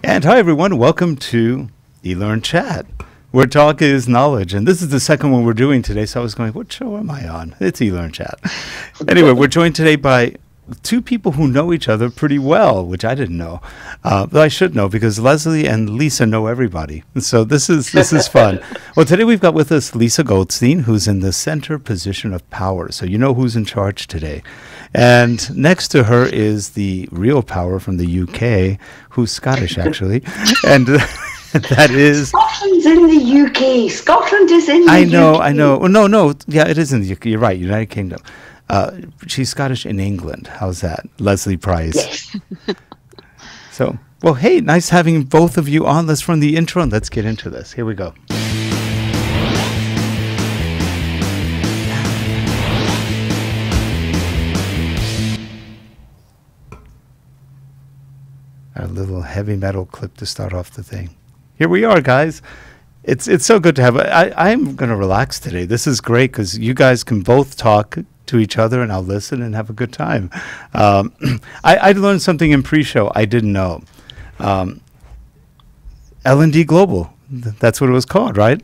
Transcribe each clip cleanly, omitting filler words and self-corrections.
And hi, everyone. Welcome to eLearnChat, where talk is knowledge. And this is the second one we're doing today. So I was going, what show am I on? It's eLearnChat. Anyway, we're joined today by two people who know each other pretty well, which I didn't know. But I should know because Lesley and Lisa know everybody. And so this is fun. Well, today we've got with us Lisa Goldstein, who's in the center position of power. So you know who's in charge today. And next to her is the real power from the UK, who's Scottish, actually. And that is... Scotland's in the UK. Scotland is in the UK. I know. Oh, no. Yeah, it is in the UK. You're right, United Kingdom. She's Scottish in England. How's that? Lesley Price. Yes. So, well, hey, nice having both of you on. Let's run the intro and let's get into this. Here we go. A little heavy metal clip to start off the thing. Here we are, guys. It's so good to have. I'm going to relax today. This is great because you guys can both talk to each other and I'll listen and have a good time. I learned something in pre-show I didn't know. L&D Global, that's what it was called, right?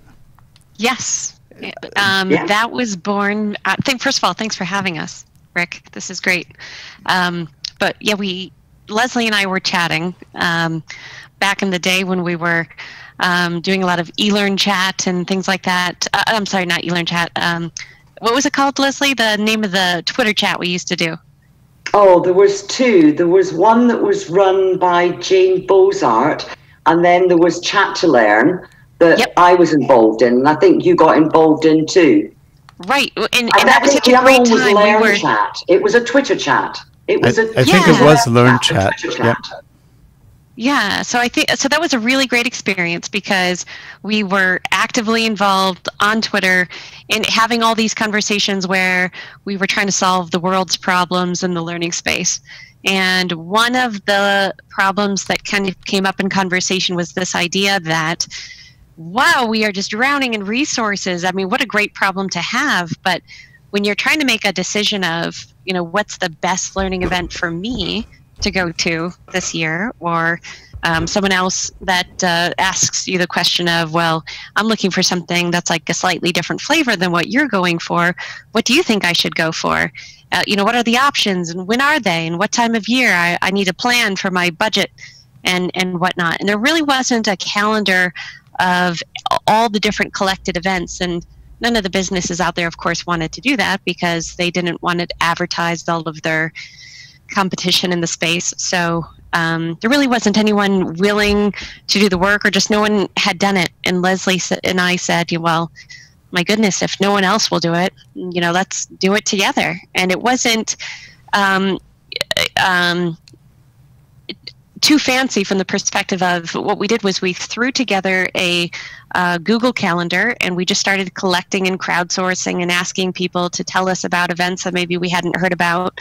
Yes. Yeah. That was born, first of all, thanks for having us, Rick. This is great. But yeah, Lesley and I were chatting back in the day when we were doing a lot of eLearnChat and things like that. I'm sorry, not eLearnChat. What was it called, Lesley? The name of the Twitter chat we used to do? Oh, there was two. There was one that was run by Jane Bozart, and then there was Chat to Learn that I was involved in, and I think you got involved in too. Right, and that was such a great time. LearnChat. It was a Twitter chat. It was I think it was LearnChat. Yeah. Yeah, so that was a really great experience because we were actively involved on Twitter in having all these conversations where we were trying to solve the world's problems in the learning space. And one of the problems that kind of came up in conversation was this idea that, wow, we are just drowning in resources. I mean, what a great problem to have. But when you're trying to make a decision of, what's the best learning event for me to go to this year, or someone else that asks you the question of, well, I'm looking for something that's like a slightly different flavor than what you're going for. What do you think I should go for? What are the options and when are they and what time of year? I need a plan for my budget and whatnot. And there really wasn't a calendar of all the different collected events, and none of the businesses out there, of course, wanted to do that because they didn't want to advertise all of their competition in the space. So there really wasn't anyone willing to do the work, or just no one had done it. And Lesley and I said, well, my goodness, if no one else will do it, let's do it together. And it wasn't too fancy from the perspective of what we did was we threw together a Google Calendar, and we just started collecting and crowdsourcing and asking people to tell us about events that maybe we hadn't heard about,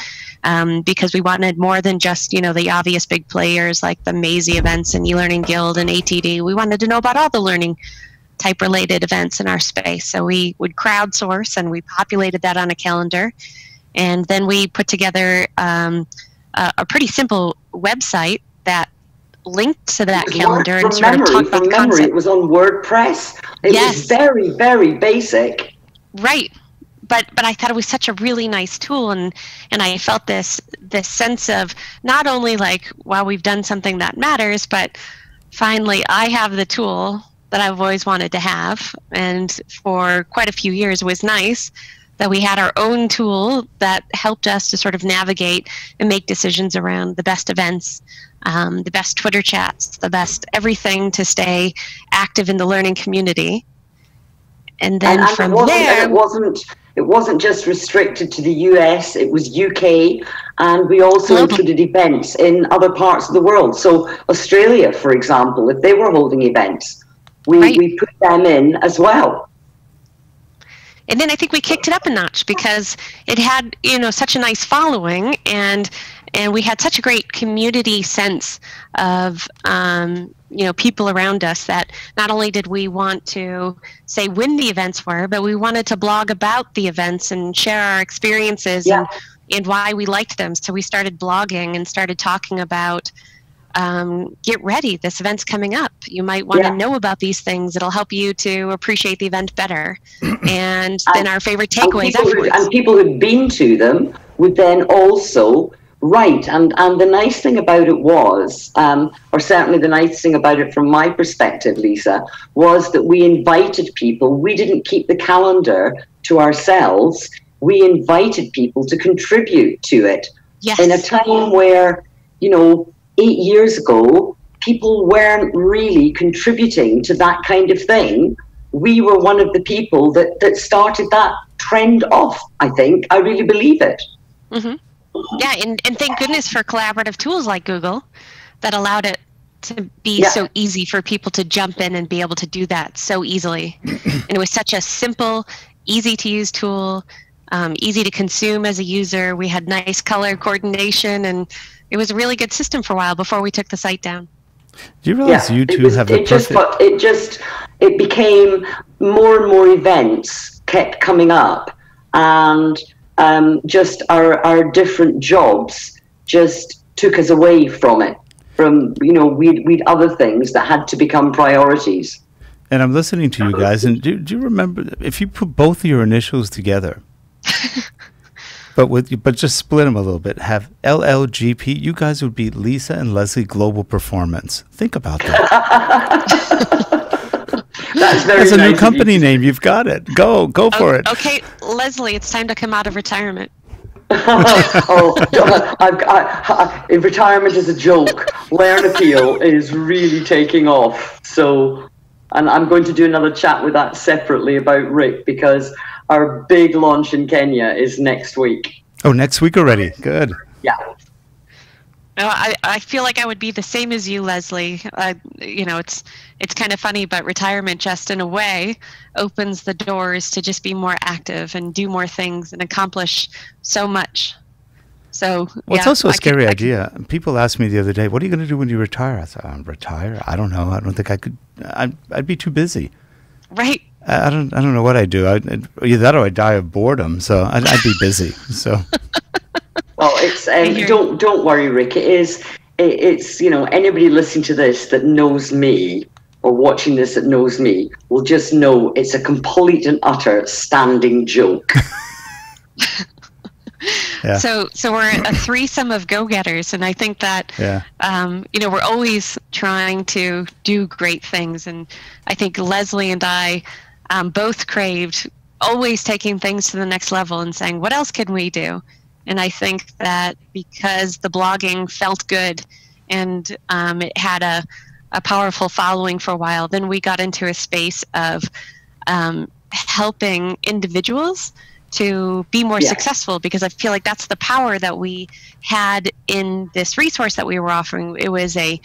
because we wanted more than just the obvious big players like the Maisie events and eLearning Guild and ATD. We wanted to know about all the learning type related events in our space. So we would crowdsource and we populated that on a calendar, and then we put together a pretty simple website that linked to that calendar and sort of talked about the concept. It was on WordPress. It was very, very basic. Right. But I thought it was such a really nice tool, and I felt this sense of not only like, wow, we've done something that matters, but finally I have the tool that I've always wanted to have. And for quite a few years it was nice that we had our own tool that helped us to sort of navigate and make decisions around the best events, the best Twitter chats, the best everything to stay active in the learning community. And then from there... It wasn't just restricted to the US, it was UK, and we also included events in other parts of the world. So Australia, for example, if they were holding events, we put them in as well. And then I think we kicked it up a notch because it had, such a nice following, and we had such a great community sense of, people around us, that not only did we want to say when the events were, but we wanted to blog about the events and share our experiences and why we liked them. So we started blogging and started talking about get ready. This event's coming up. You might want to know about these things. It'll help you to appreciate the event better. And then our favorite takeaways afterwards. And people who'd been to them would then also write. And the nice thing about it was, or certainly the nice thing about it from my perspective, Lisa, was that we invited people. We didn't keep the calendar to ourselves. We invited people to contribute to it. Yes. In a time where, 8 years ago, people weren't really contributing to that kind of thing. We were one of the people that started that trend off, I think. I really believe it. Mm-hmm. Yeah, and thank goodness for collaborative tools like Google that allowed it to be so easy for people to jump in and be able to do that so easily. And it was such a simple, easy-to-use tool, easy to consume as a user. We had nice color coordination, and it was a really good system for a while before we took the site down. Do you realize you two have the perfect... It became more and more events kept coming up, and just our different jobs just took us away from it. We'd other things that had to become priorities. And I'm listening to you guys, and do you remember, if you put both of your initials together, but just split them a little bit, have LLGP, you guys would be Lisa and Lesley Global Performance. Think about that. That's a new company name. You've got it. Go for it. Okay, Lesley, it's time to come out of retirement. Retirement is a joke. Learn-Appeal is really taking off. So, and I'm going to do another chat with that separately about Rick, because our big launch in Kenya is next week. Oh, next week already? Good. Yeah. I feel like I would be the same as you, Lesley. It's kind of funny, but retirement just in a way opens the doors to just be more active and do more things and accomplish so much. So, it's also a scary idea. People asked me the other day, "What are you going to do when you retire?" I thought, "Retire? I don't know. I don't think I could. I'd be too busy." Right. I don't know what I'd do. Either that or I'd die of boredom. So I'd be busy. So. Well, it's don't worry, Rick. It's anybody listening to this that knows me or watching this that knows me will just know it's a complete and utter standing joke. Yeah. So we're a threesome of go-getters, and I think that we're always trying to do great things, and I think Lesley and I both craved always taking things to the next level and saying, what else can we do? And I think that because the blogging felt good and it had a powerful following for a while, then we got into a space of helping individuals to be more successful, because I feel like that's the power that we had in this resource that we were offering. It was a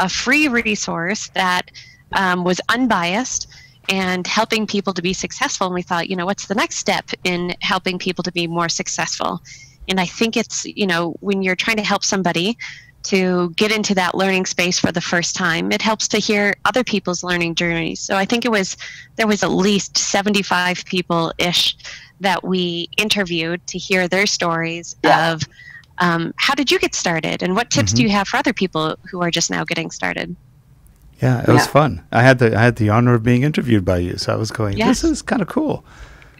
free resource that was unbiased and helping people to be successful. And we thought, what's the next step in helping people to be more successful? And I think it's, when you're trying to help somebody to get into that learning space for the first time, it helps to hear other people's learning journeys. So I think there was at least 75 people-ish that we interviewed to hear their stories of how did you get started, and what tips do you have for other people who are just now getting started? Yeah, it was fun. I had the honor of being interviewed by you, so I was going, this is kind of cool.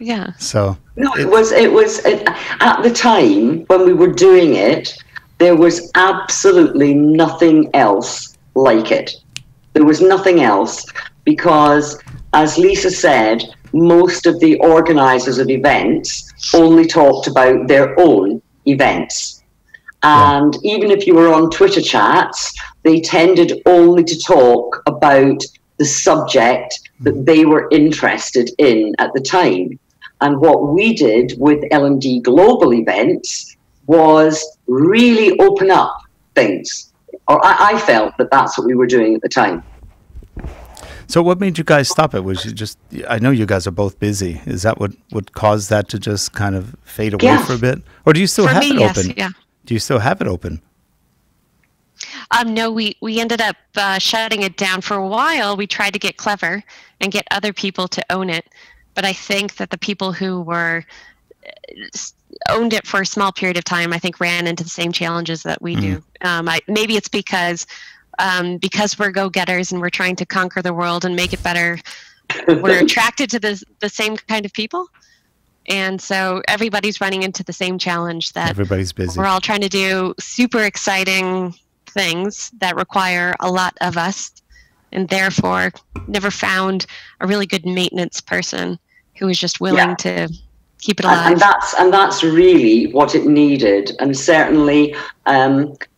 Yeah. So it was at the time when we were doing it, there was absolutely nothing else like it. There was nothing else, because, as Lisa said, most of the organizers of events only talked about their own events. And even if you were on Twitter chats, they tended only to talk about the subject that they were interested in at the time. And what we did with L&D Global Events was really open up things. Or I felt that that's what we were doing at the time. So what made you guys stop it? Was you just, I know you guys are both busy. Is that what caused that to just kind of fade away for a bit? Or do you still have it open? Yeah. Do you still have it open? No, we ended up shutting it down for a while. We tried to get clever and get other people to own it. But I think that the people who owned it for a small period of time, I think ran into the same challenges that we do. Maybe it's because because we're go-getters and we're trying to conquer the world and make it better, we're attracted to the same kind of people. And so everybody's running into the same challenge, that everybody's busy. We're all trying to do super exciting things that require a lot of us, and therefore never found a really good maintenance person who was just willing to keep it alive. And that's really what it needed. And certainly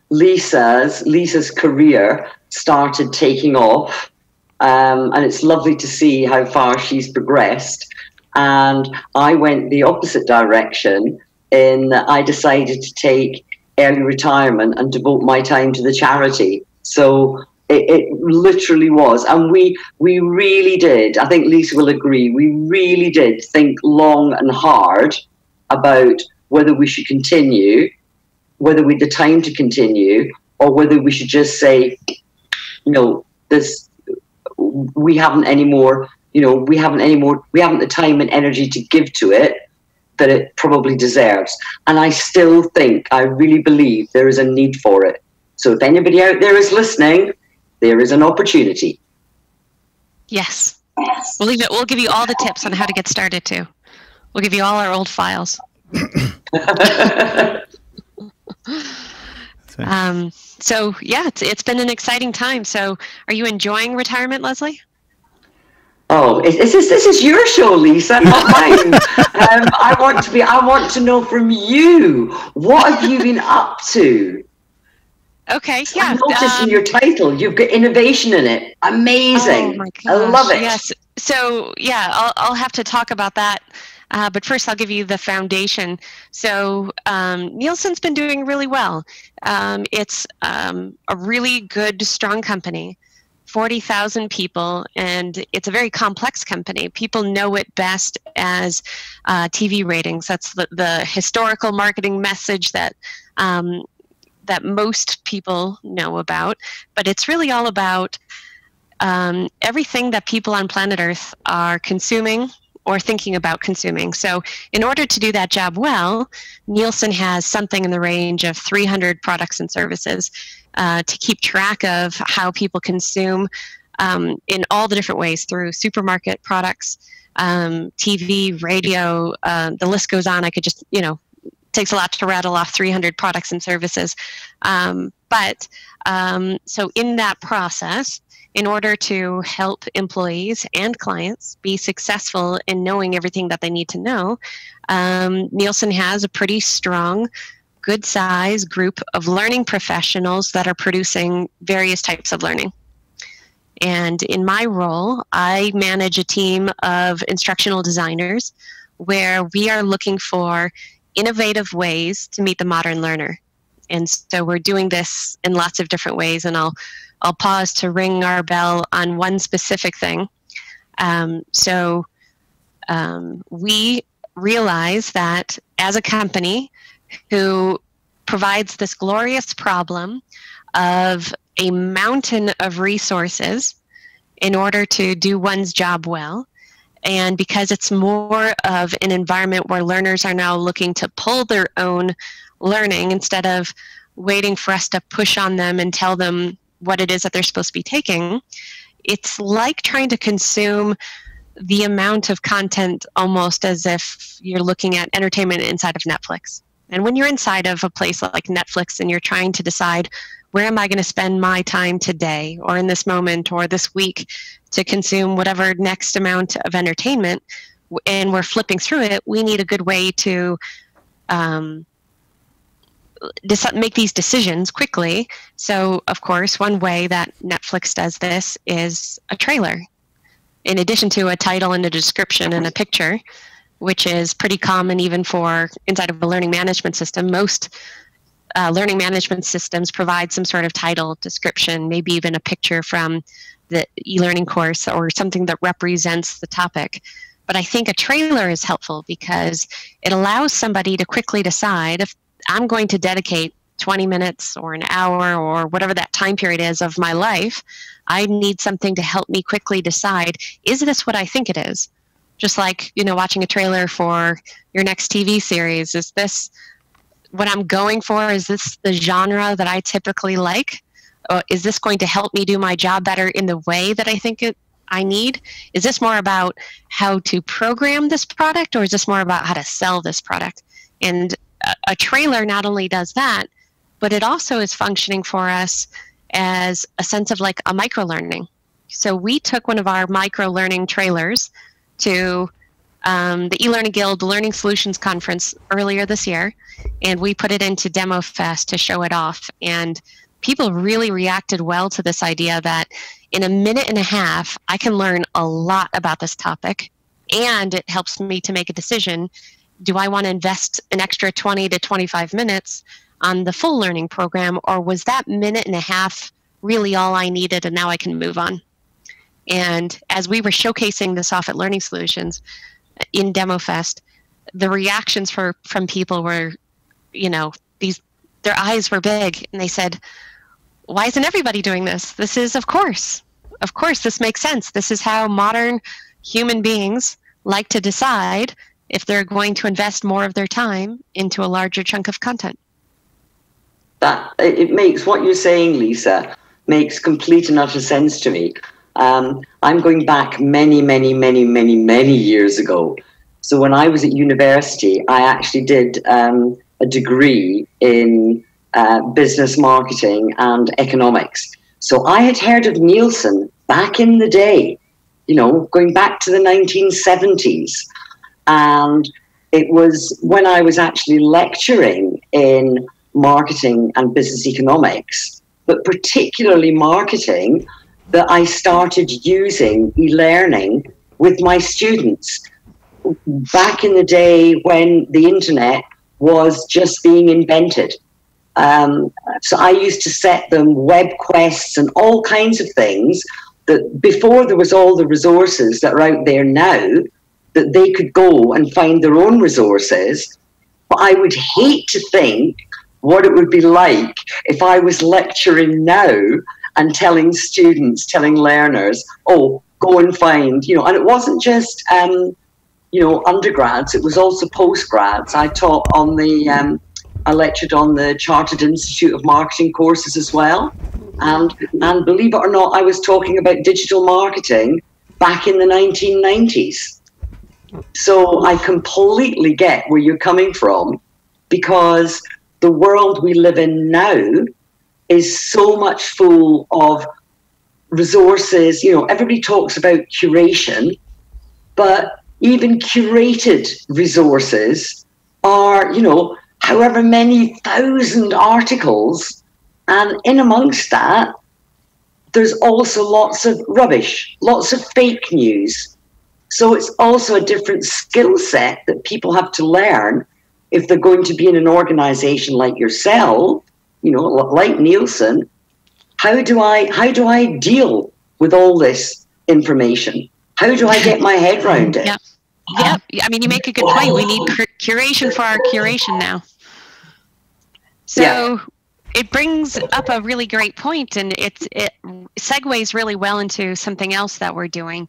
Lisa's career started taking off, and it's lovely to see how far she's progressed. And I went the opposite direction in that I decided to take early retirement and devote my time to the charity. So it literally was. And we really did, I think Lisa will agree, we really did think long and hard about whether we should continue, whether we had the time to continue, or whether we should just say, no, we haven't anymore. We haven't the time and energy to give to it that it probably deserves. And I still think, I really believe there is a need for it. So if anybody out there is listening, there is an opportunity. Yes. We'll give you all the tips on how to get started too. We'll give you all our old files. So yeah, it's been an exciting time. So are you enjoying retirement, Lesley? Oh, this is your show, Lisa, not mine. I want to know from you, what have you been up to? Okay, yeah. I noticed in your title, you've got innovation in it. Amazing. Oh my gosh, I love it. Yes. So yeah, I'll have to talk about that. But first, I'll give you the foundation. So Nielsen's been doing really well. It's a really good, strong company. 40,000 people, and it's a very complex company. People know it best as TV ratings. That's the historical marketing message that that most people know about. But it's really all about everything that people on planet Earth are consuming or thinking about consuming. So in order to do that job well, Nielsen has something in the range of 300 products and services to keep track of how people consume in all the different ways, through supermarket products, TV, radio, the list goes on. I could just, takes a lot to rattle off 300 products and services. So in that process, in order to help employees and clients be successful in knowing everything that they need to know, Nielsen has a pretty strong, good size group of learning professionals that are producing various types of learning. And in my role, I manage a team of instructional designers where we are looking for innovative ways to meet the modern learner. And so we're doing this in lots of different ways, and I'll pause to ring our bell on one specific thing. We realize that as a company who provides this glorious problem of a mountain of resources in order to do one's job well, and because it's more of an environment where learners are now looking to pull their own learning instead of waiting for us to push on them and tell them what it is that they're supposed to be taking, it's like trying to consume the amount of content almost as if you're looking at entertainment inside of Netflix. And when you're inside of a place like Netflix and you're trying to decide, where am I going to spend my time today or in this moment or this week to consume whatever next amount of entertainment, and we're flipping through it, we need a good way to make these decisions quickly. So, of course, one way that Netflix does this is a trailer. In addition to a title and a description and a picture, which is pretty common even for inside of a learning management system. Most learning management systems provide some sort of title, description, maybe even a picture from the e-learning course or something that represents the topic. But I think a trailer is helpful because it allows somebody to quickly decide, if I'm going to dedicate 20 minutes or an hour or whatever that time period is of my life, I need something to help me quickly decide, is this what I think it is? Just like, watching a trailer for your next TV series. Is this what I'm going for? Is this the genre that I typically like? is this going to help me do my job better in the way that I think I need? Is this more about how to program this product, or is this more about how to sell this product? And a trailer not only does that, but it also is functioning for us as a sense of like a micro-learning. So we took one of our micro-learning trailers to the eLearning Guild Learning Solutions Conference earlier this year, and we put it into Demo Fest to show it off. And people really reacted well to this idea that in a minute and a half, I can learn a lot about this topic, and it helps me to make a decision. Do I want to invest an extra 20 to 25 minutes on the full learning program, or was that minute and a half really all I needed and now I can move on? And as we were showcasing this off at Learning Solutions in Demo Fest, the reactions from people were, their eyes were big, and they said, why isn't everybody doing this? This is, of course, this makes sense. This is how modern human beings like to decide if they're going to invest more of their time into a larger chunk of content. That it makes what you're saying, Lisa, makes complete and utter sense to me. I'm going back many, many, many, many, many years ago. So when I was at university, I actually did a degree in business marketing and economics. So I had heard of Nielsen back in the day, going back to the 1970s. And it was when I was actually lecturing in marketing and business economics, but particularly marketing, that I started using e-learning with my students back in the day when the internet was just being invented. So I used to set them web quests and all kinds of things that before there was all the resources that are out there now, that they could go and find their own resources. But I would hate to think what it would be like if I was lecturing now and telling students, telling learners, oh, go and find, and it wasn't just, undergrads, it was also postgrads. I taught on I lectured on the Chartered Institute of Marketing courses as well. And believe it or not, I was talking about digital marketing back in the 1990s. So I completely get where you're coming from, because the world we live in now is so much full of resources. Everybody talks about curation, but even curated resources are, however many thousand articles. And in amongst that, there's also lots of rubbish, lots of fake news. So it's also a different skill set that people have to learn if they're going to be in an organization like yourself, like Nielsen. How do I deal with all this information? How do I get my head around it? Yeah. I mean, you make a good point. We need curation for our curation now. So it brings up a really great point, and it segues really well into something else that we're doing.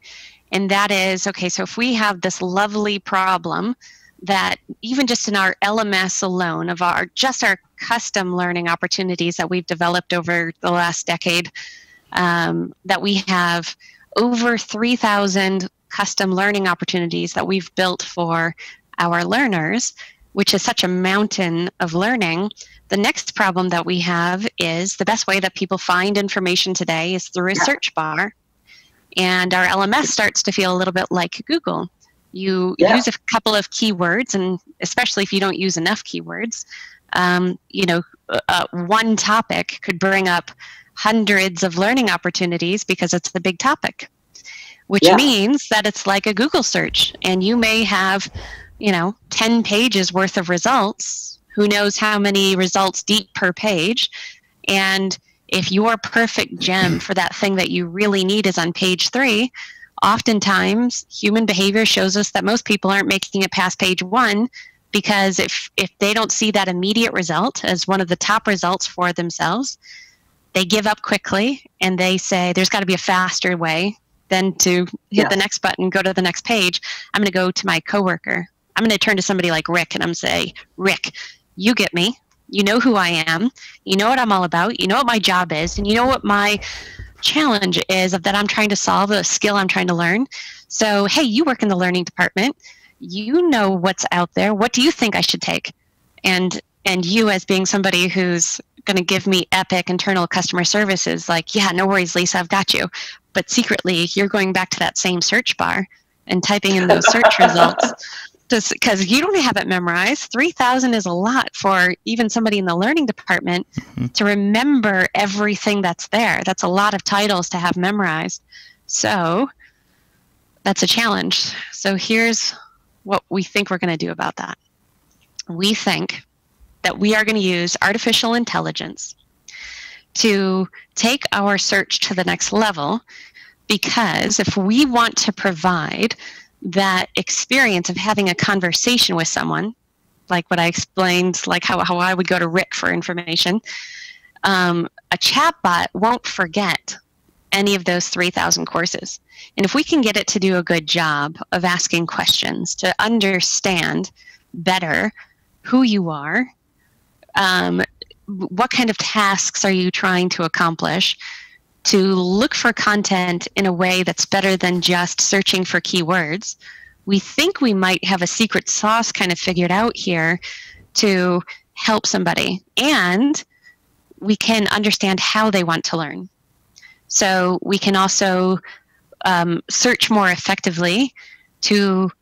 And that is, okay, so if we have this lovely problem that even just in our LMS alone of our custom learning opportunities that we've developed over the last decade, that we have over 3,000 custom learning opportunities that we've built for our learners, which is such a mountain of learning. The next problem that we have is the best way that people find information today is through a search bar. And our LMS starts to feel a little bit like Google. You use a couple of keywords, and especially if you don't use enough keywords, one topic could bring up hundreds of learning opportunities because it's a big topic, which means that it's like a Google search, and you may have, 10 pages worth of results. Who knows how many results deep per page? And if your perfect gem for that thing that you really need is on page 3, oftentimes human behavior shows us that most people aren't making it past page 1, because if they don't see that immediate result as one of the top results for themselves, they give up quickly and they say, there's got to be a faster way than to hit the next button, go to the next page. I'm going to go to my coworker. I'm going to turn to somebody like Rick and I'm going to say, Rick, you get me. You know who I am. You know what I'm all about. You know what my job is. And you know what my challenge is that I'm trying to solve, a skill I'm trying to learn. So, hey, you work in the learning department. You know what's out there. What do you think I should take? And you, as being somebody who's going to give me epic internal customer service, is like, yeah, no worries, Lisa, I've got you. But secretly, you're going back to that same search bar and typing in those search results. Just because you don't have it memorized. 3,000 is a lot for even somebody in the learning department to remember everything that's there. That's a lot of titles to have memorized. So that's a challenge. So here's what we think we're going to do about that. We think that we are going to use artificial intelligence to take our search to the next level, because if we want to provide that experience of having a conversation with someone, like what I explained, like how I would go to Rick for information, a chatbot won't forget any of those 3,000 courses. And if we can get it to do a good job of asking questions, to understand better who you are, what kind of tasks are you trying to accomplish, to look for content in a way that's better than just searching for keywords, we think we might have a secret sauce kind of figured out here to help somebody. And we can understand how they want to learn. So we can also search more effectively to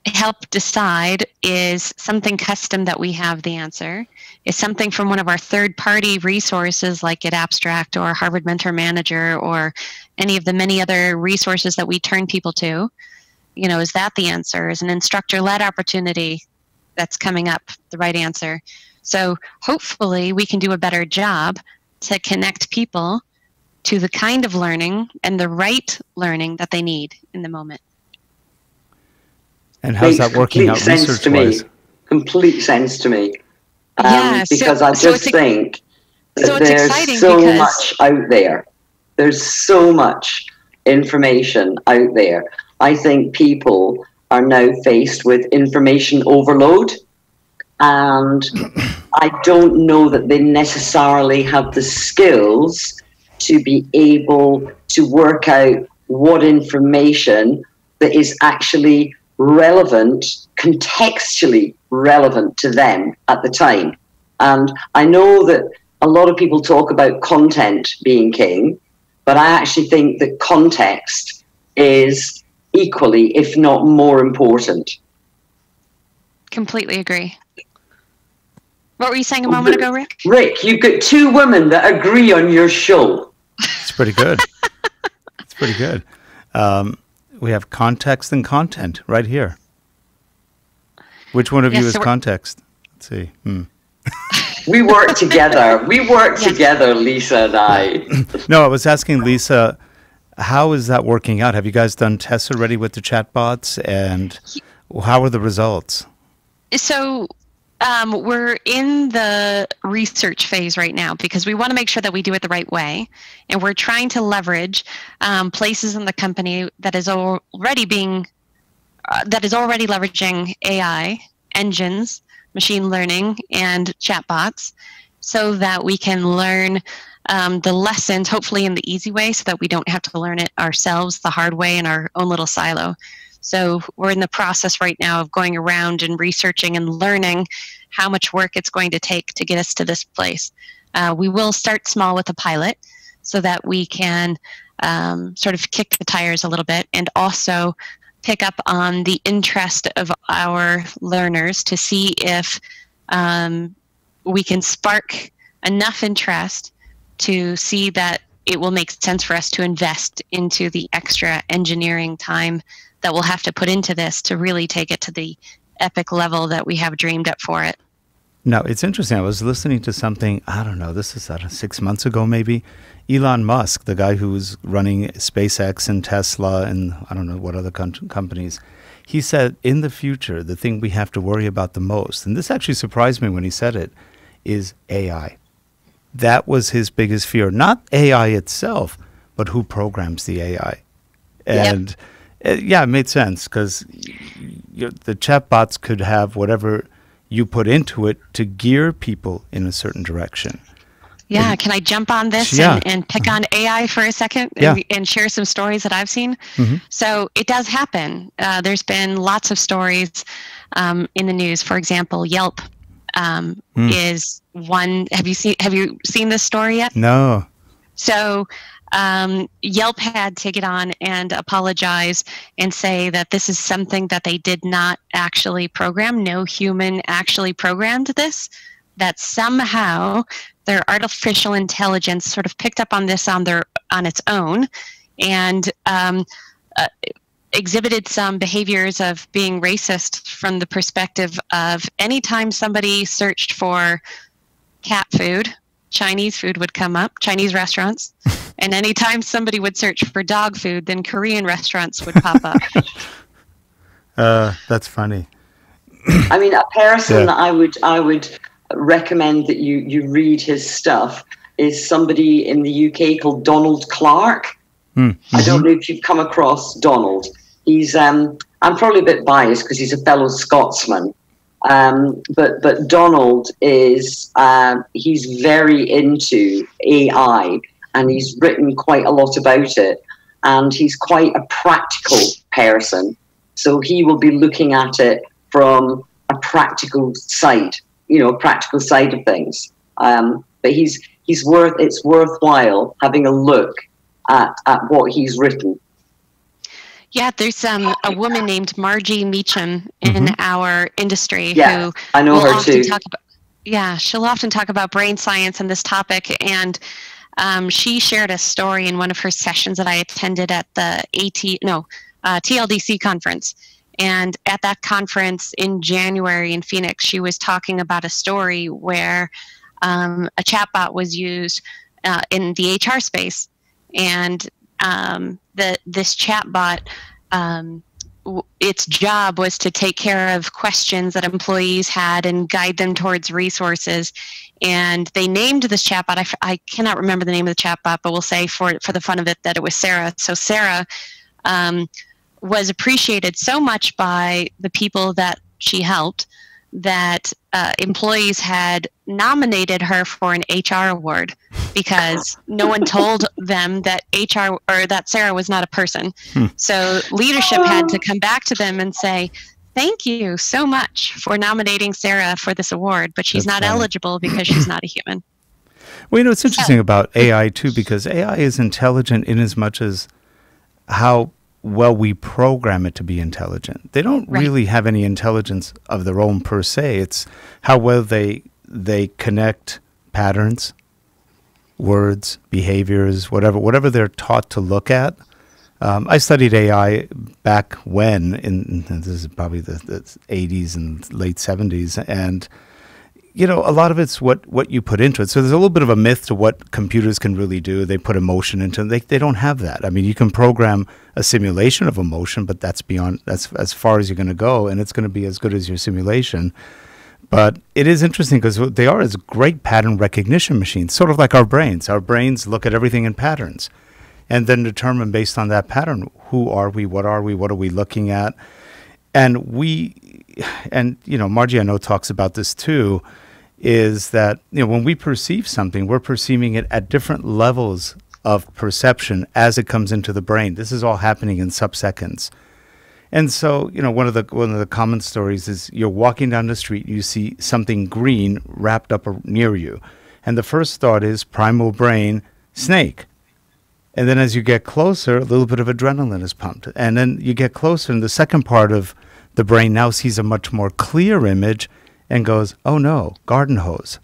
help decide, is something custom that we have the answer? Is something from one of our third-party resources like GetAbstract or Harvard Mentor Manager or any of the many other resources that we turn people to? You know, is that the answer? Is an instructor-led opportunity that's coming up the right answer? So hopefully we can do a better job to connect people to the kind of learning and the right learning that they need in the moment. And how's that working out research-wise? Complete sense to me. Because I just think that there's so much out there. There's so much information out there. I think people are now faced with information overload, and I don't know that they necessarily have the skills to be able to work out what information that is actually relevant, contextually relevant to them at the time. And I know that a lot of people talk about content being king, but I actually think that context is equally, if not more important. Completely agree. What were you saying a moment ago, Rick? Rick, you've got two women that agree on your show. It's pretty good. It's pretty good. We have context and content right here. Which one of you is context? Let's see. We work together. We work together, Lisa and I. No, I was asking Lisa, how is that working out? Have you guys done tests already with the chatbots, and how are the results? So we're in the research phase right now because we want to make sure that we do it the right way. And we're trying to leverage places in the company that is already leveraging AI engines, machine learning, and chatbots, so that we can learn the lessons, hopefully in the easy way, so that we don't have to learn it ourselves the hard way in our own little silo. So we're in the process right now of going around and researching and learning how much work it's going to take to get us to this place. We will start small with a pilot so that we can sort of kick the tires a little bit, and also pick up on the interest of our learners to see if we can spark enough interest to see that it will make sense for us to invest into the extra engineering time that we'll have to put into this to really take it to the epic level that we have dreamed up for it. Now, it's interesting. I was listening to something, I don't know, this is 6 months ago maybe. Elon Musk, the guy who's running SpaceX and Tesla and I don't know what other companies, he said in the future, the thing we have to worry about the most, and this actually surprised me when he said it, is AI. That was his biggest fear. Not AI itself, but who programs the AI. And yeah, it made sense because the chatbots could have whatever you put into it to gear people in a certain direction. Yeah, can I jump on this and pick on AI for a second and share some stories that I've seen? So it does happen. There's been lots of stories in the news. For example, Yelp is one. Have you seen this story yet? No. So Yelp had to get on and apologize and say that this is something that they did not actually program. No human actually programmed this. That somehow their artificial intelligence sort of picked up on this on its own, and exhibited some behaviors of being racist from the perspective of anytime somebody searched for cat food, Chinese food would come up, Chinese restaurants, and anytime somebody would search for dog food, then Korean restaurants would pop up. That's funny. I mean, a person that I would recommend that you read his stuff is somebody in the UK called Donald Clark. I don't know if you've come across Donald. He's I'm probably a bit biased because he's a fellow Scotsman. But Donald is he's very into AI, and he's written quite a lot about it, and he's quite a practical person. So he will be looking at it from a practical side, practical side of things. But it's worthwhile having a look at what he's written. Yeah, there's a woman named Margie Meacham in our industry who I know her too. She'll often talk about brain science and this topic, and she shared a story in one of her sessions that I attended at the TLDC conference. And at that conference in January in Phoenix, she was talking about a story where a chatbot was used in the HR space, and this chatbot, its job was to take care of questions that employees had and guide them towards resources. And they named this chatbot, I cannot remember the name of the chatbot, but we'll say for the fun of it that it was Sarah. So Sarah was appreciated so much by the people that she helped that employees had nominated her for an HR award because no one told them that HR or that Sarah was not a person. So leadership had to come back to them and say, thank you so much for nominating Sarah for this award, but she's not eligible because she's not a human. Well, it's interesting about AI too, because AI is intelligent in as much as how well we program it to be intelligent. They don't really have any intelligence of their own per se. It's how well they connect patterns, words, behaviors, whatever they're taught to look at. I studied AI back when, this is probably the 80s and late 70s, and a lot of it's what you put into it. So there's a little bit of a myth to what computers can really do. They put emotion into it. They don't have that. I mean, you can program a simulation of emotion, but that's as far as you're going to go, and it's going to be as good as your simulation. But it is interesting because they are as great pattern recognition machines, sort of like our brains. Our brains look at everything in patterns and then determine based on that pattern, who are we, what are we looking at? And Margie, I know, talks about this too, is that, when we perceive something, we're perceiving it at different levels of perception as it comes into the brain. This is all happening in sub-seconds. And so, one of the common stories is you're walking down the street, you see something green wrapped up near you. And the first thought is primal brain, snake. And then as you get closer, a little bit of adrenaline is pumped. And then you get closer, and the second part of the brain now sees a much more clear image and goes, oh no, garden hose.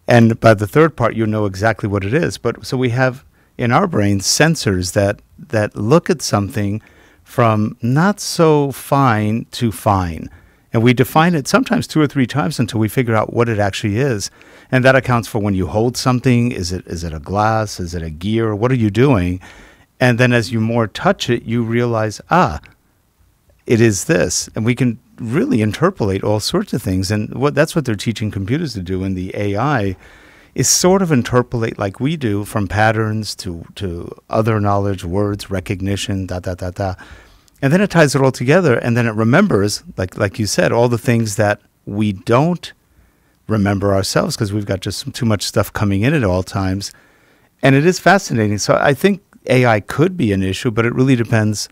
And by the third part, you know exactly what it is. But so we have in our brains sensors that look at something from not so fine to fine. And we define it sometimes 2 or 3 times until we figure out what it actually is. And that accounts for when you hold something. Is it a glass? Is it a gear? What are you doing? And then as you more touch it, you realize, it is this. And we can really interpolate all sorts of things. And that's what they're teaching computers to do in the AI, is sort of interpolate like we do from patterns to other knowledge, words, recognition, And then it ties it all together, and then it remembers, like you said, all the things that we don't remember ourselves because we've got just too much stuff coming in at all times. And it is fascinating. So I think AI could be an issue, but it really depends.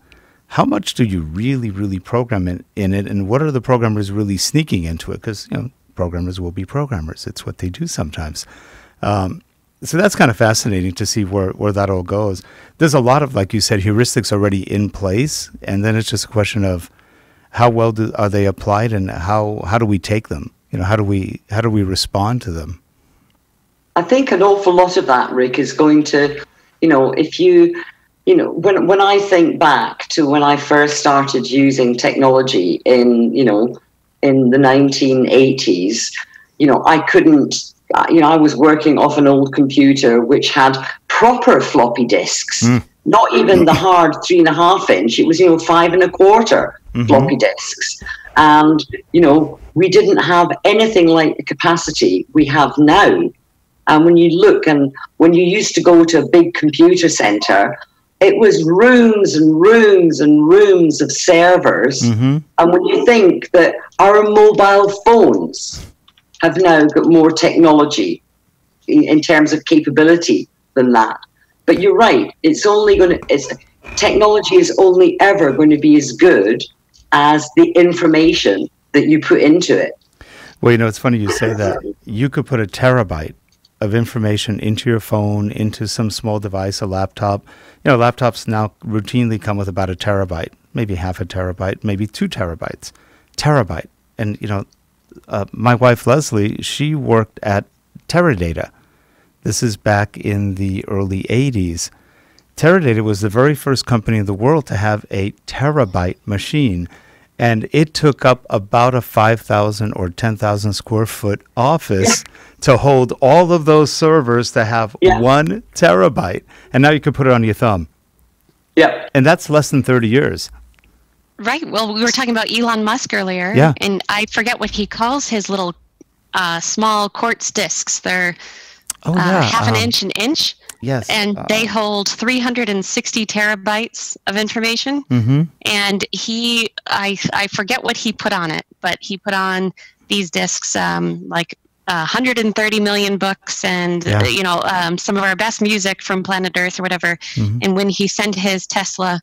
How much do you really, really program in it? And what are the programmers really sneaking into it? Because, programmers will be programmers. It's what they do sometimes. So that's kind of fascinating to see where that all goes. There's a lot of, like you said, heuristics already in place. And then it's just a question of how well are they applied and how do we take them? How do we respond to them? I think an awful lot of that, Rick, is going to, if you, when I think back to when I first started using technology in the 1980s, I couldn't, I was working off an old computer which had proper floppy disks, not even the hard 3.5 inch. It was, 5 1/4 floppy disks. And, we didn't have anything like the capacity we have now. And when you look, and when you used to go to a big computer center, it was rooms and rooms and rooms of servers. And when you think that our mobile phones have now got more technology in terms of capability than that. But you're right, technology is only ever going to be as good as the information that you put into it. Well, it's funny you say that. You could put a terabyte of information into your phone, into some small device, a laptop. Laptops now routinely come with about a terabyte, maybe half a terabyte, maybe 2 terabytes. Terabyte. And, my wife, Lesley, she worked at Teradata. This is back in the early 80s. Teradata was the very first company in the world to have a terabyte machine. And it took up about a 5,000 or 10,000 square foot office to hold all of those servers to have 1 terabyte. And now you can put it on your thumb. Yeah. And that's less than 30 years. Right. Well, we were talking about Elon Musk earlier. Yeah. And I forget what he calls his little small quartz discs. They're half an inch, an inch. Yes. And they hold 360 terabytes of information. And I forget what he put on it, but he put on these discs like 130 million books and, some of our best music from planet Earth or whatever. And when he sent his Tesla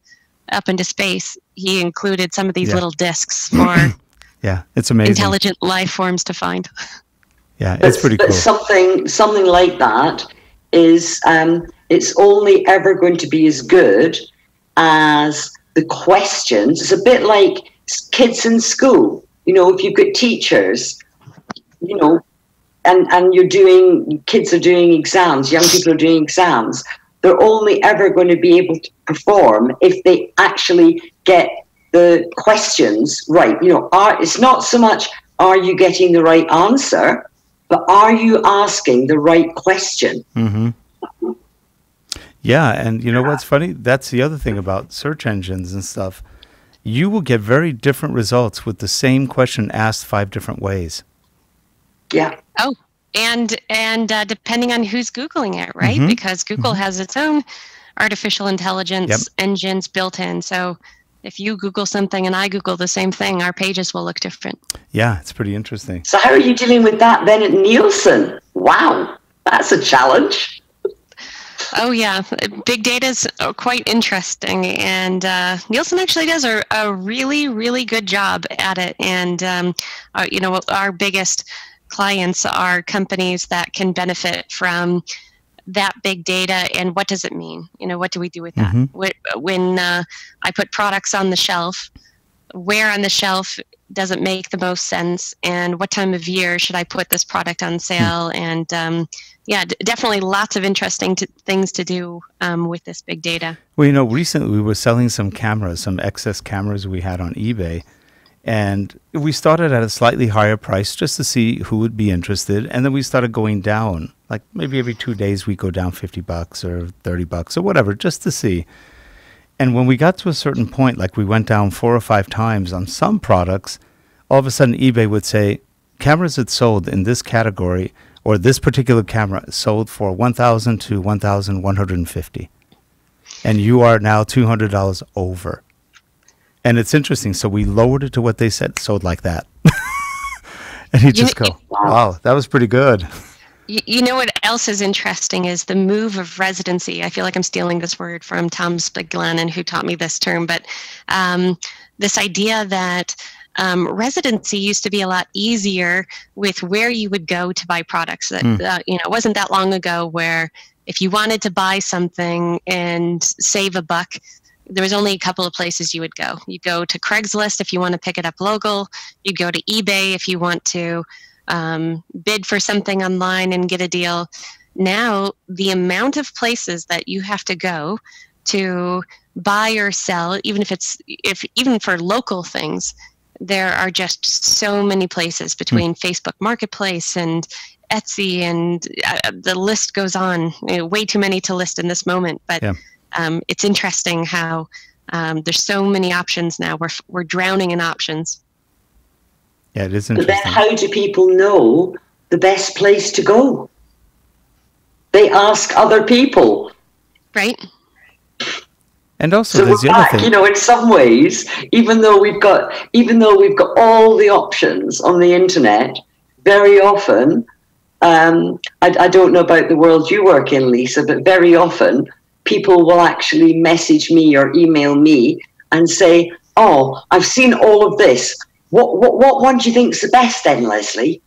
up into space, he included some of these little discs for it's amazing. Intelligent life forms to find. Yeah, it's pretty cool. But something like that is it's only ever going to be as good as the questions. It's a bit like kids in school. If you've got teachers, and kids are doing exams, young people are doing exams, they're only ever going to be able to perform if they actually get the questions right. It's not so much are you getting the right answer, but are you asking the right question? Yeah, and what's funny? That's the other thing about search engines and stuff. You will get very different results with the same question asked 5 different ways. Yeah. Oh, and depending on who's Googling it, right? Because Google has its own artificial intelligence engines built in. So if you Google something and I Google the same thing, our pages will look different. Yeah, it's pretty interesting. So how are you dealing with that then at Nielsen? Wow, that's a challenge. Oh, yeah. Big data is quite interesting. And Nielsen actually does a really, really good job at it. And, our biggest clients are companies that can benefit from that big data. And what does it mean? What do we do with that? When I put products on the shelf, where on the shelf does it make the most sense? And what time of year should I put this product on sale? And definitely lots of interesting things to do with this big data. Well, recently we were selling some cameras, some excess cameras we had on eBay. And we started at a slightly higher price just to see who would be interested. And then we started going down. Like maybe every 2 days we go down $50 or $30 or whatever, just to see. And when we got to a certain point, like we went down 4 or 5 times on some products, all of a sudden eBay would say, cameras that sold in this category or this particular camera sold for $1,000 to $1,150. And you are now $200 over. And it's interesting. So we lowered it to what they said, sold like that. And you just go, wow, that was pretty good. You know what else is interesting is the move of residency. I feel like I'm stealing this word from Tom Spiglanen, who taught me this term, but this idea that residency used to be a lot easier with where you would go to buy products. That it wasn't that long ago where if you wanted to buy something and save a buck, there was only a couple of places you would go. You go to Craigslist if you want to pick it up local. You go to eBay if you want to bid for something online and get a deal. Now, the amount of places that you have to go to buy or sell, even even for local things, there are just so many places between Facebook Marketplace and Etsy, and the list goes on. Way too many to list in this moment, but it's interesting how there's so many options now. We're drowning in options. Yeah, it is interesting. But then how do people know the best place to go? They ask other people. Right. And also, so there's we're the other back, thing. in some ways, even though we've got all the options on the internet, very often, I don't know about the world you work in, Lisa, but very often people will actually message me or email me and say, "Oh, I've seen all of this. What one do you think is the best then, Lesley?"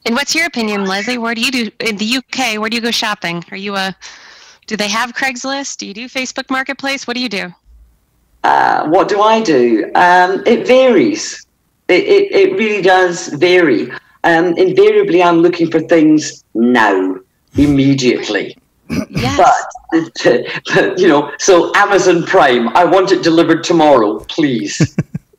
And what's your opinion, Lesley? Where do you do in the UK? Where do you go shopping? Do they have Craigslist? Do you do Facebook Marketplace? What do you do? What do I do? It varies. It really does vary. Invariably, I'm looking for things now, immediately. Yes. But so Amazon Prime, I want it delivered tomorrow, please.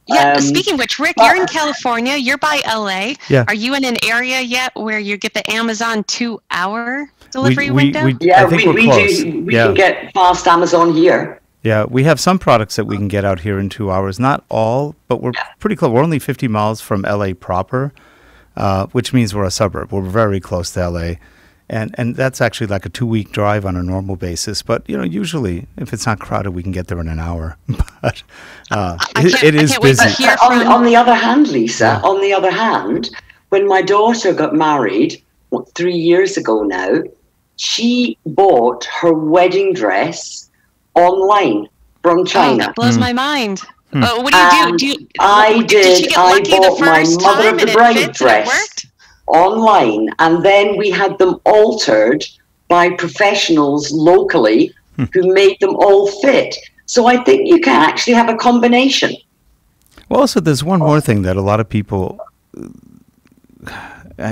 Yeah, speaking of which, Rick, you're in California, you're by LA. Yeah. Are you in an area yet where you get the Amazon 2-hour delivery window? We can get fast Amazon here. Yeah, we have some products that we can get out here in 2 hours. Not all, but we're pretty close. We're only 50 miles from LA proper, which means we're a suburb. We're very close to LA. And that's actually like a 2-week drive on a normal basis. But, usually if it's not crowded, we can get there in an hour. But it is busy. On the other hand, Lisa, when my daughter got married 3 years ago now, she bought her wedding dress online from China. Oh, that blows my mind. Oh, what do you do? Did she get lucky the bought my first mother time of the and bride it fits dress and it worked? Online, and then we had them altered by professionals locally who made them all fit. So I think you can actually have a combination. Well, also, there's one more thing that a lot of people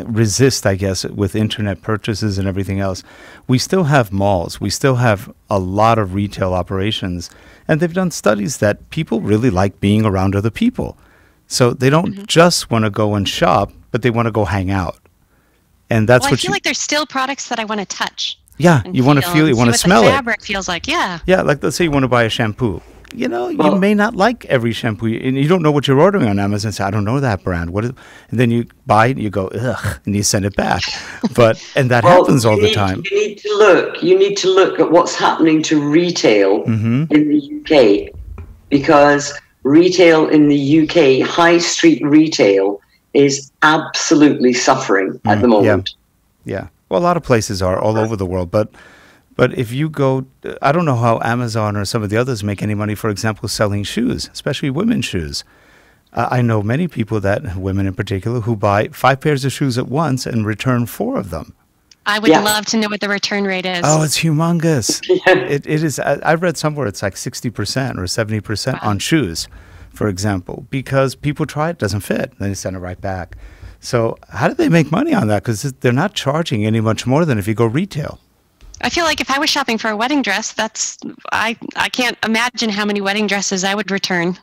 resist, I guess, with internet purchases and everything else. We still have malls. We still have a lot of retail operations. And they've done studies that people really like being around other people. So they don't just want to go and shop, but they want to go hang out. And that's I feel like there's still products that I want to touch. Yeah, you want to feel, you want to smell it. The fabric feels like, yeah. Yeah, like let's say you want to buy a shampoo. You may not like every shampoo, and you don't know what you're ordering on Amazon. Say, I don't know that brand. And then you buy it, and you go, ugh, and you send it back. And that happens all the time. You need to look at what's happening to retail in the UK, because retail in the UK, high street retail, is absolutely suffering at the moment. Yeah. Well, a lot of places are all over the world, but if you go, I don't know how Amazon or some of the others make any money, for example, selling shoes, especially women's shoes. I know many people, women in particular, who buy 5 pairs of shoes at once and return 4 of them. I would love to know what the return rate is. Oh, it's humongous. It is. I've read somewhere it's like 60% or 70% on shoes, for example, because people try it, doesn't fit, then they send it right back. So how do they make money on that? Because they're not charging any much more than if you go retail. I feel like if I was shopping for a wedding dress, I can't imagine how many wedding dresses I would return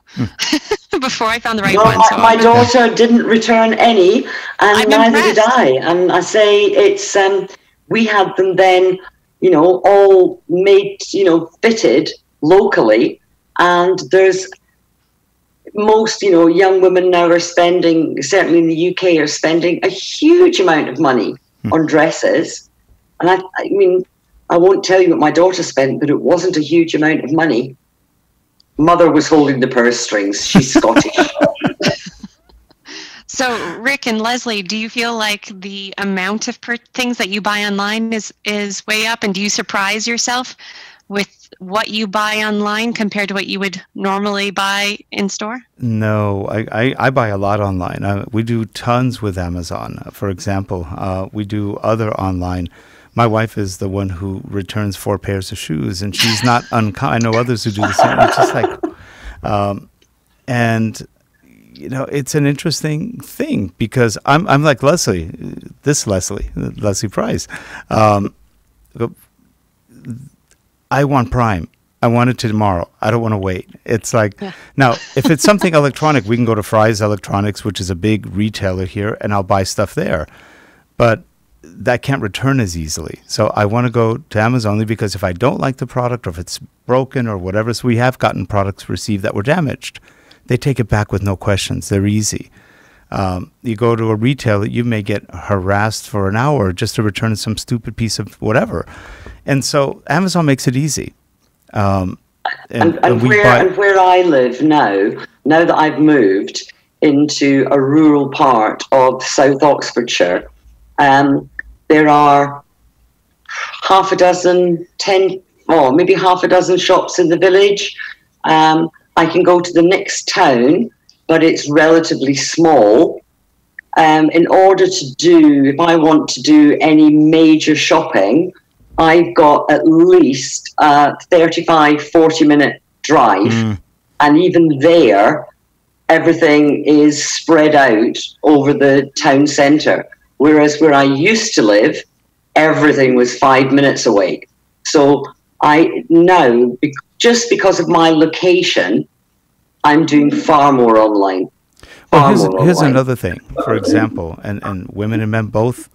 before I found the right one. So my daughter didn't return any, and neither did I. And I say it's we had them then, all made, fitted locally, and there's most, young women now are spending, certainly in the UK, are spending a huge amount of money on dresses. And I mean, I won't tell you what my daughter spent, but it wasn't a huge amount of money. Mother was holding the purse strings. She's Scottish. So, Rick and Lesley, do you feel like the amount of things that you buy online is way up? And do you surprise yourself with what you buy online compared to what you would normally buy in store? No, I buy a lot online. We do tons with Amazon. For example, we do other online. My wife is the one who returns 4 pairs of shoes, and she's not unkind. I know others who do the same. It's just like, and you know, it's an interesting thing because I'm like Lesley Price. I want Prime. I want it tomorrow. I don't want to wait. It's like, now, if it's something electronic, we can go to Fry's Electronics, which is a big retailer here, and I'll buy stuff there. But that can't return as easily. So I want to go to Amazon only because if I don't like the product or if it's broken or whatever, so we have gotten products received that were damaged. They take it back with no questions. They're easy. You go to a retailer, you may get harassed for an hour just to return some stupid piece of whatever. And so Amazon makes it easy. And where I live now that I've moved into a rural part of South Oxfordshire, there are maybe half a dozen shops in the village. I can go to the next town, but it's relatively small. In order to if I want to do any major shopping, I've got at least a 35, 40-minute drive. And even there, everything is spread out over the town centre. Whereas where I used to live, everything was 5 minutes away. So I now, just because of my location, I'm doing far more online. Here's another thing. For example, and women and men both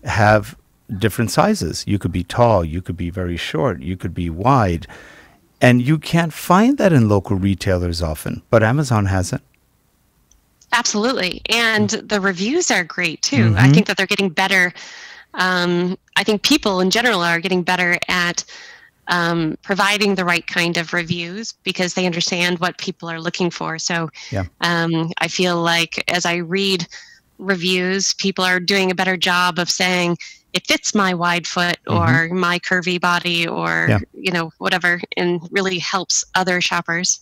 have different sizes. You could be tall, you could be very short, you could be wide. And you can't find that in local retailers often, but Amazon has it. Absolutely. And the reviews are great too. I think that they're getting better. I think people in general are getting better at providing the right kind of reviews because they understand what people are looking for. So I feel like as I read reviews, people are doing a better job of saying it fits my wide foot or my curvy body or, you know, whatever, and really helps other shoppers.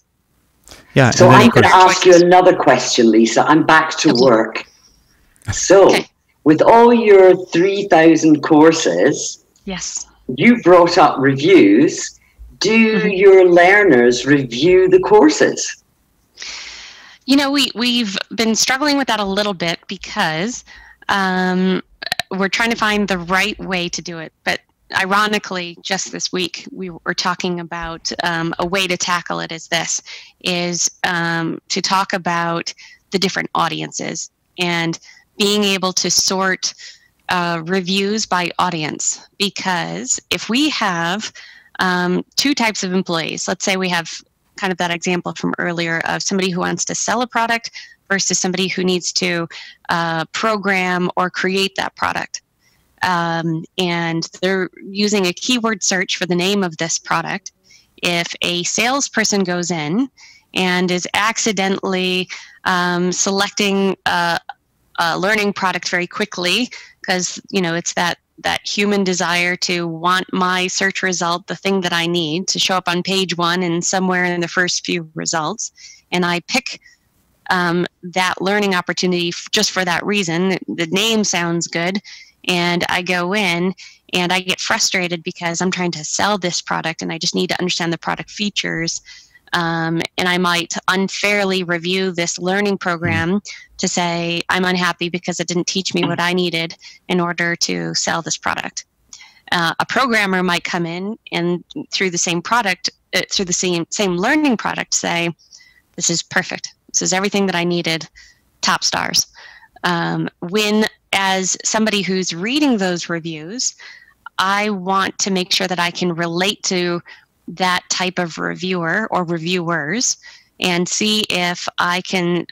Yeah. So I'm going to ask you another question, Lisa. I'm back to work. So with all your 3,000 courses, yes, you brought up reviews. Do your learners review the courses? You know, we've been struggling with that a little bit because we're trying to find the right way to do it. But ironically, just this week, we were talking about a way to tackle it is to talk about the different audiences and being able to sort reviews by audience. Because if we have 2 types of employees, let's say we have kind of that example from earlier of somebody who wants to sell a product versus somebody who needs to program or create that product. And they're using a keyword search for the name of this product. If a salesperson goes in and is accidentally selecting a learning product very quickly, because you know it's that human desire to want my search result, the thing that I need, to show up on page 1 and somewhere in the first few results, and I pick that learning opportunity just for that reason. The name sounds good, and I go in and I get frustrated because I'm trying to sell this product and I just need to understand the product features. And I might unfairly review this learning program to say I'm unhappy because it didn't teach me what I needed in order to sell this product. A programmer might come in and through the same product, through the same learning product, say, this is perfect. This is everything that I needed, top stars. When as somebody who's reading those reviews, I want to make sure that I can relate to that type of reviewer or reviewers and see if I can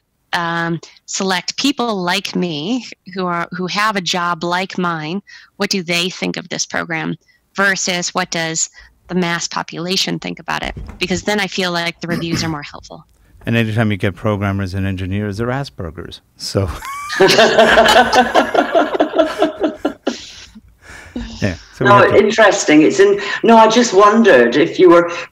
select people like me who have a job like mine. What do they think of this program versus what does the mass population think about it? Because then I feel like the reviews are more helpful. And anytime you get programmers and engineers, they're Asperger's. So, yeah. So no, interesting. I just wondered if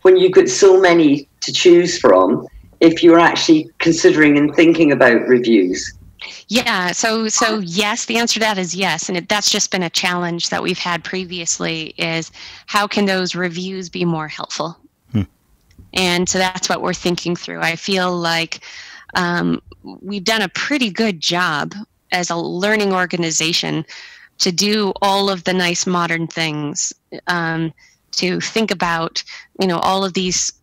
when you got so many to choose from, if you were actually considering and thinking about reviews. Yeah, so yes, the answer to that is yes, and that's just been a challenge that we've had previously, is how can those reviews be more helpful? And so that's what we're thinking through. I feel like we've done a pretty good job as a learning organization to do all of the nice modern things, to think about, all of these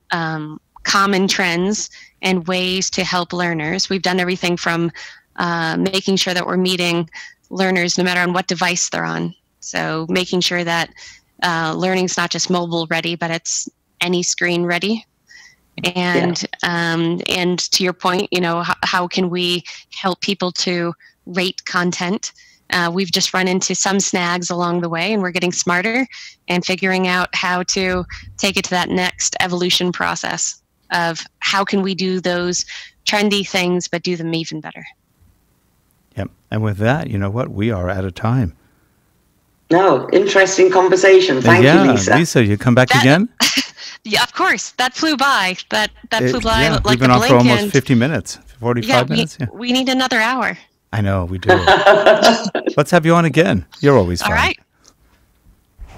common trends and ways to help learners. We've done everything from making sure that we're meeting learners no matter on what device they're on. So making sure that learning's not just mobile ready, but it's any screen ready. And and to your point, how can we help people to rate content? We've just run into some snags along the way, and we're getting smarter and figuring out how to take it to that next evolution process of how can we do those trendy things but do them even better. Yep. And with that, you know what? We are out of time. No, interesting conversation. Thank you, Lisa. Lisa, you come back again? Yeah, of course. That flew by. That flew by like we've been on for almost 50 minutes, 45 minutes. We need another hour. I know, we do. Let's have you on again. You're always fun. All right.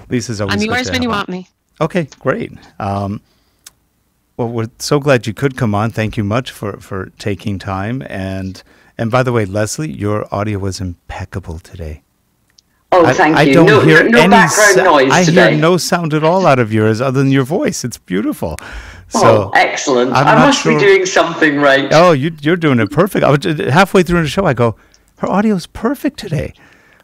Lisa's always I'm good yours to when you have want me. Okay, great. Well, we're so glad you could come on. Thank you much for taking time. And by the way, Lesley, your audio was impeccable today. Oh, thank you. I don't hear no any background noise today. I hear no sound at all out of yours other than your voice. It's beautiful. So excellent. I must be doing something right. Oh, you're doing it perfect. I was halfway through the show, I go, her audio is perfect today.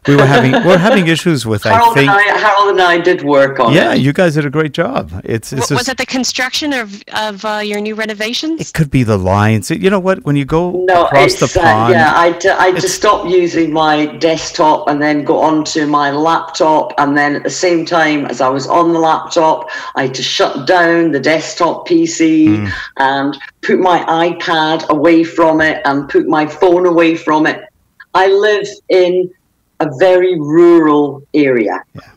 We're having issues with, Harold and I did work on it. Yeah, you guys did a great job. Was it the construction of your new renovations? It could be the lines. You know what? When you go across the pond. I had to stop using my desktop and then go onto my laptop. And then at the same time as I was on the laptop, I had to shut down the desktop PC and put my iPad away from it and put my phone away from it. I live in a very rural area. Yeah.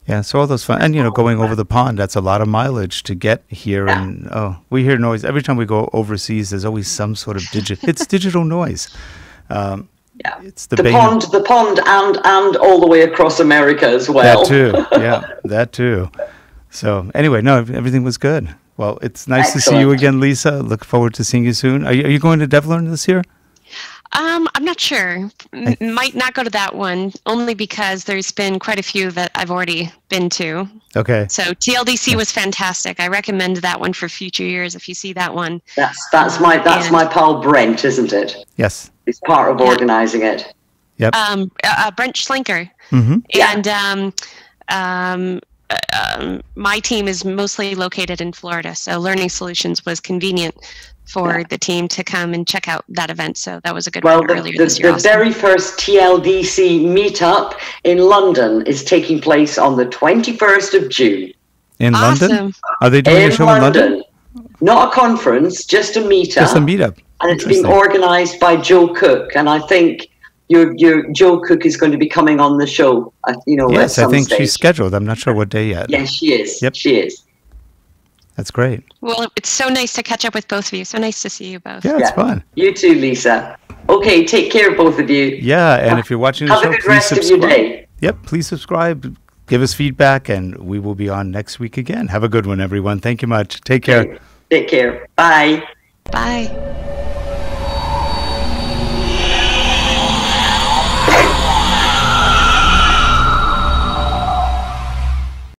And so all those fun, and going over the pond, that's a lot of mileage to get here. Yeah. And we hear noise every time we go overseas. There's always some sort of digital noise. It's the pond and all the way across America as well. That too. Yeah, that too. So anyway, no, everything was good. Well, it's nice to see you again, Lisa. Look forward to seeing you soon. Are you going to DevLearn this year? I'm not sure. Might not go to that one, only because there's been quite a few that I've already been to. Okay. So TLDC was fantastic. I recommend that one for future years if you see that one. That's my pal Brent, isn't it? Yes. He's part of organizing it. Yep. Brent Schlinker. Mm-hmm. And my team is mostly located in Florida, so Learning Solutions was convenient for the team to come and check out that event. So that was a good one earlier this year. The very first TLDC meetup in London is taking place on the 21st of June. In London? Are they doing a show in London? Not a conference, just a meetup. Just a meetup. And it's being organized by Joe Cook. And I think your Joe Cook is going to be coming on the show. Yes, I think she's scheduled. I'm not sure what day yet. Yes, she is. Yep. She is. That's great. Well, it's so nice to catch up with both of you. So nice to see you both. Yeah, it's fun. You too, Lisa. Okay, take care, both of you. Yeah, and if you're watching the show, have a good rest of your day. Yep, please subscribe, give us feedback, and we will be on next week again. Have a good one, everyone. Thank you much. Take care. Take care. Bye. Bye.